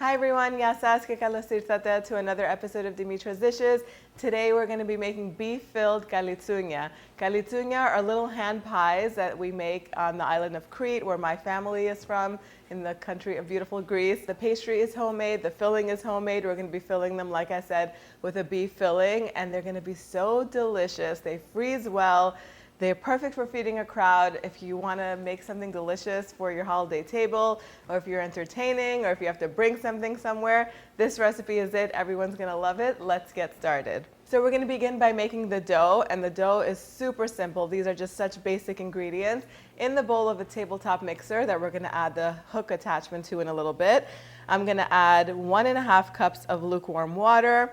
Hi everyone, yasas que kalitsounia to another episode of Dimitra's Dishes. Today we're going to be making beef-filled kalitsounia. Kalitsounia are little hand pies that we make on the island of Crete, where my family is from, in the country of beautiful Greece. The pastry is homemade, the filling is homemade. We're going to be filling them, like I said, with a beef filling, and they're going to be so delicious. They freeze well. They're perfect for feeding a crowd if you want to make something delicious for your holiday table, or if you're entertaining, or if you have to bring something somewhere. This recipe is it. Everyone's going to love it. Let's get started. So we're going to begin by making the dough, and the dough is super simple. These are just such basic ingredients. In the bowl of a tabletop mixer that we're going to add the hook attachment to in a little bit, I'm going to add 1.5 cups of lukewarm water,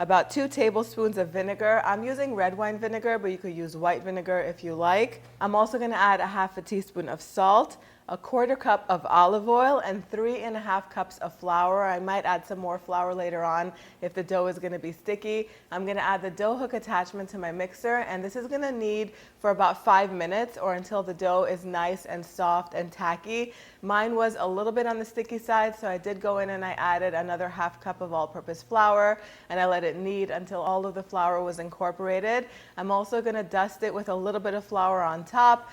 about 2 tablespoons of vinegar. I'm using red wine vinegar, but you could use white vinegar if you like. I'm also going to add 1/2 teaspoon of salt, 1/4 cup of olive oil, and 3.5 cups of flour. I might add some more flour later on if the dough is going to be sticky. I'm going to add the dough hook attachment to my mixer, and this is going to knead for about 5 minutes or until the dough is nice and soft and tacky. Mine was a little bit on the sticky side, so I did go in and I added another 1/2 cup of all-purpose flour, and I let it knead until all of the flour was incorporated. I'm also going to dust it with a little bit of flour on top,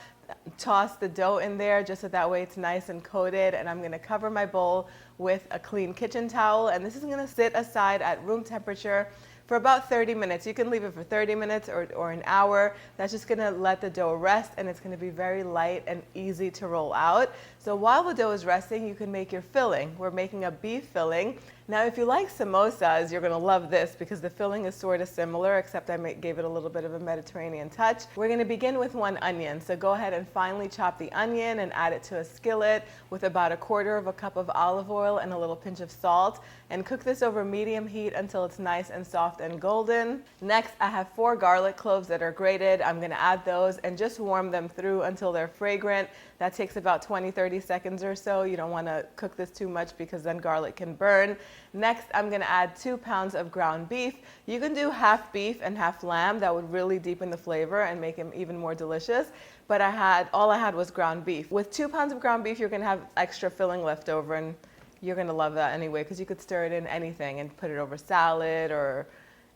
toss the dough in there just so that way it's nice and coated, and I'm going to cover my bowl with a clean kitchen towel, and this is going to sit aside at room temperature for about 30 minutes. You can leave it for 30 minutes or an hour. That's just going to let the dough rest, and it's going to be very light and easy to roll out. So while the dough is resting, you can make your filling. We're making a beef filling. Now, if you like samosas, you're going to love this because the filling is sort of similar, except I gave it a little bit of a Mediterranean touch. We're going to begin with 1 onion. So go ahead and finely chop the onion and add it to a skillet with about 1/4 cup of olive oil and a little pinch of salt, and cook this over medium heat until it's nice and soft and golden. Next, I have 4 garlic cloves that are grated. I'm going to add those and just warm them through until they're fragrant. That takes about 20-30 seconds or so. You don't want to cook this too much because then garlic can burn. Next, I'm going to add 2 pounds of ground beef. You can do half beef and half lamb. That would really deepen the flavor and make them even more delicious. But all I had was ground beef. With 2 pounds of ground beef, you're going to have extra filling left over, and you're going to love that anyway because you could stir it in anything and put it over salad or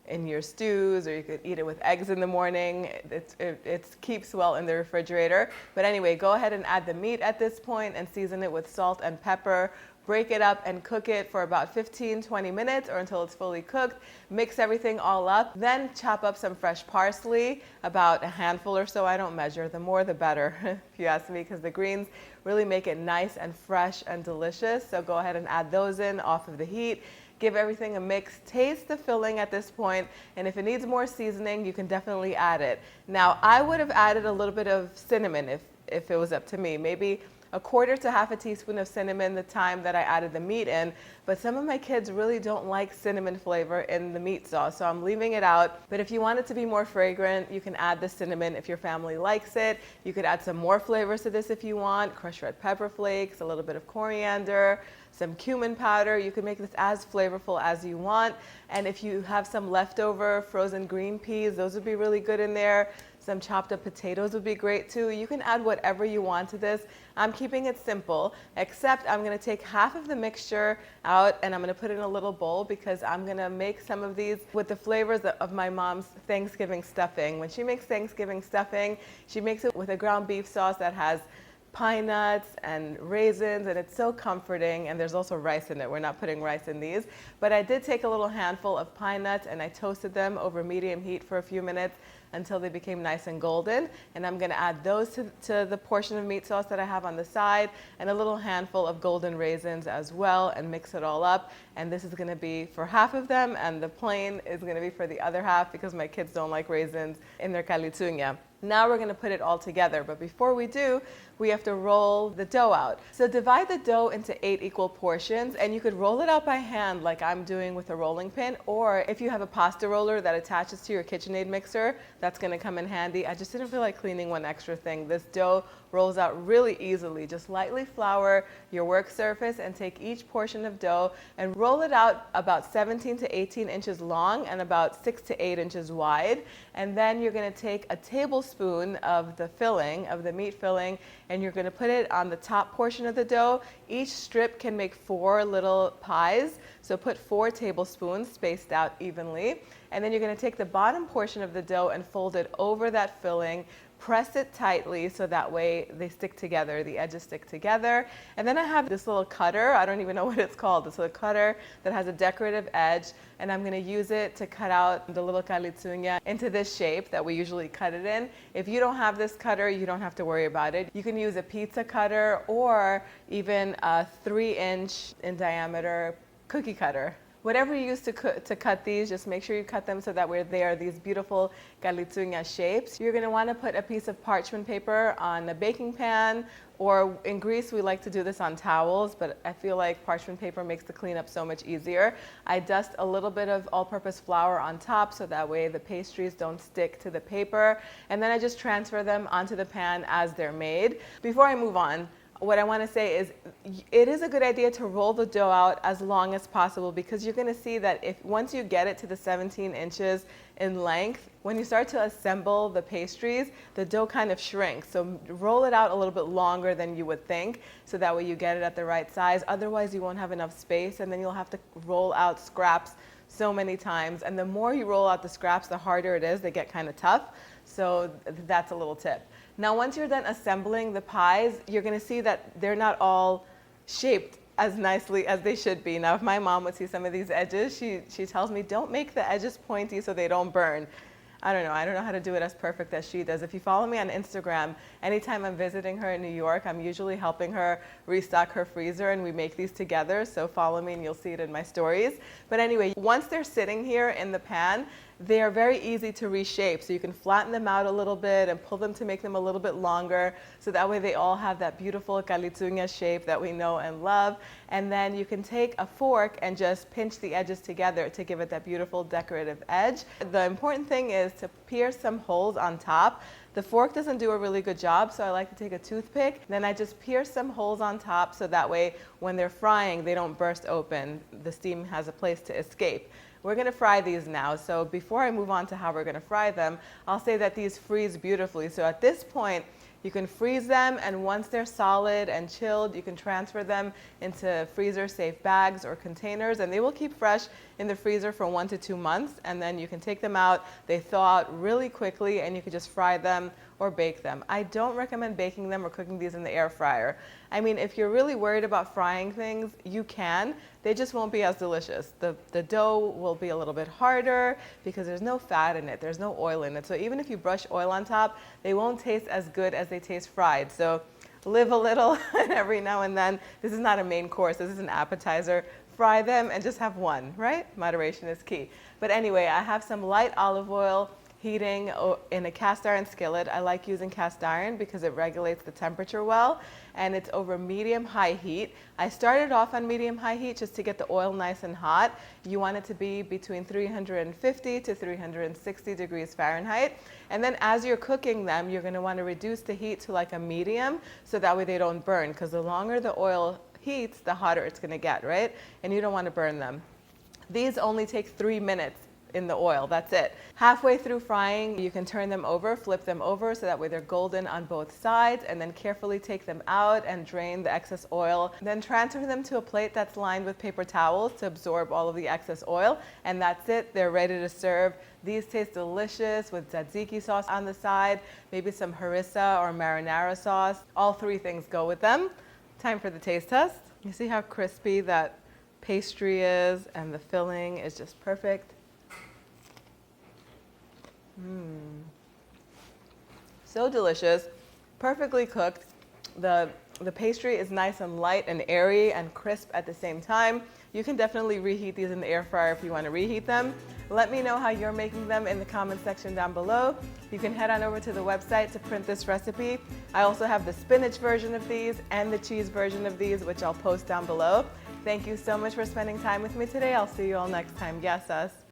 in your stews, or you could eat it with eggs in the morning. It keeps well in the refrigerator. But anyway, go ahead and add the meat at this point and season it with salt and pepper. Break it up and cook it for about 15-20 minutes or until it's fully cooked. Mix everything all up. Then chop up some fresh parsley, about a handful or so. I don't measure. The more the better, if you ask me, because the greens really make it nice and fresh and delicious. So go ahead and add those in off of the heat. Give everything a mix. Taste the filling at this point, and if it needs more seasoning, you can definitely add it. Now, I would have added a little bit of cinnamon if it was up to me. Maybe 1/4 to 1/2 teaspoon of cinnamon the time that I added the meat in, but some of my kids really don't like cinnamon flavor in the meat sauce, so I'm leaving it out. But if you want it to be more fragrant, you can add the cinnamon if your family likes it. You could add some more flavors to this if you want, crushed red pepper flakes, a little bit of coriander, some cumin powder. You can make this as flavorful as you want. And if you have some leftover frozen green peas, those would be really good in there. Some chopped up potatoes would be great too. You can add whatever you want to this. I'm keeping it simple, except I'm going to take half of the mixture out and I'm going to put it in a little bowl because I'm going to make some of these with the flavors of my mom's Thanksgiving stuffing. When she makes Thanksgiving stuffing, she makes it with a ground beef sauce that has pine nuts and raisins, and it's so comforting, and there's also rice in it. We're not putting rice in these, but I did take a little handful of pine nuts and I toasted them over medium heat for a few minutes until they became nice and golden, and I'm going to add those to the portion of meat sauce that I have on the side, and a little handful of golden raisins as well, and mix it all up. And this is going to be for half of them, and the plain is going to be for the other half because my kids don't like raisins in their kalitsounia. Now we're going to put it all together, but before we do, we have to roll the dough out. So divide the dough into 8 equal portions, and you could roll it out by hand like I'm doing with a rolling pin, or if you have a pasta roller that attaches to your KitchenAid mixer, that's going to come in handy. I just didn't feel like cleaning one extra thing. This dough rolls out really easily. Just lightly flour your work surface and take each portion of dough and roll it out about 17 to 18 inches long and about 6 to 8 inches wide. And then you're going to take a tablespoon of the filling, of the meat filling, and you're going to put it on the top portion of the dough. Each strip can make 4 little pies, so put 4 tablespoons spaced out evenly. And then you're going to take the bottom portion of the dough and fold it over that filling. Press it tightly so that way they stick together, the edges stick together. And then I have this little cutter, I don't even know what it's called, this little cutter that has a decorative edge, and I'm going to use it to cut out the little kalitsounia into this shape that we usually cut it in. If you don't have this cutter, you don't have to worry about it. You can use a pizza cutter or even a 3-inch in diameter cookie cutter. Whatever you use to cut these, just make sure you cut them so that way they are these beautiful Kalitsounia shapes. You're going to want to put a piece of parchment paper on a baking pan, or in Greece we like to do this on towels, but I feel like parchment paper makes the cleanup so much easier. I dust a little bit of all-purpose flour on top so that way the pastries don't stick to the paper, and then I just transfer them onto the pan as they're made. Before I move on, what I want to say is it is a good idea to roll the dough out as long as possible, because you're going to see that once you get it to the 17 inches in length, when you start to assemble the pastries, the dough kind of shrinks. So roll it out a little bit longer than you would think, so that way you get it at the right size. Otherwise you won't have enough space, and then you'll have to roll out scraps so many times. And the more you roll out the scraps, the harder it is. They get kind of tough. So that's a little tip. Now, once you're done assembling the pies, you're going to see that they're not all shaped as nicely as they should be. Now, if my mom would see some of these edges, she tells me, don't make the edges pointy so they don't burn. I don't know how to do it as perfect as she does. If you follow me on Instagram, anytime I'm visiting her in New York, I'm usually helping her restock her freezer, and we make these together. So follow me and you'll see it in my stories. But anyway, once they're sitting here in the pan, they are very easy to reshape. So you can flatten them out a little bit and pull them to make them a little bit longer. So that way they all have that beautiful Kalitsounia shape that we know and love. And then you can take a fork and just pinch the edges together to give it that beautiful decorative edge. The important thing is to pierce some holes on top. The fork doesn't do a really good job, so I like to take a toothpick. Then I just pierce some holes on top so that way when they're frying, they don't burst open. The steam has a place to escape. We're going to fry these now, so before I move on to how we're going to fry them, I'll say that these freeze beautifully. So at this point, you can freeze them, and once they're solid and chilled, you can transfer them into freezer-safe bags or containers, and they will keep fresh in the freezer for 1 to 2 months, and then you can take them out. They thaw out really quickly, and you can just fry them or bake them. I don't recommend baking them or cooking these in the air fryer. I mean, if you're really worried about frying things, you can. They just won't be as delicious. The dough will be a little bit harder because there's no fat in it. There's no oil in it. So even if you brush oil on top, they won't taste as good as they taste fried. So live a little and every now and then. This is not a main course. This is an appetizer. Fry them and just have one, right? Moderation is key. But anyway, I have some light olive oil heating in a cast iron skillet. I like using cast iron because it regulates the temperature well, and it's over medium-high heat. I started off on medium-high heat just to get the oil nice and hot. You want it to be between 350 to 360 degrees Fahrenheit. And then as you're cooking them, you're going to want to reduce the heat to like a medium so that way they don't burn, because the longer the oil heats, the hotter it's going to get, right? And you don't want to burn them. These only take 3 minutes in the oil. That's it. Halfway through frying, you can turn them over, flip them over so that way they're golden on both sides, and then carefully take them out and drain the excess oil. Then transfer them to a plate that's lined with paper towels to absorb all of the excess oil, and that's it. They're ready to serve. These taste delicious with tzatziki sauce on the side, maybe some harissa or marinara sauce. All 3 things go with them. Time for the taste test. You see how crispy that pastry is, and the filling is just perfect. So delicious, perfectly cooked. The pastry is nice and light and airy and crisp at the same time. You can definitely reheat these in the air fryer if you want to reheat them. Let me know how you're making them in the comment section down below. You can head on over to the website to print this recipe. I also have the spinach version of these and the cheese version of these, which I'll post down below. Thank you so much for spending time with me today. I'll see you all next time. Yes, us.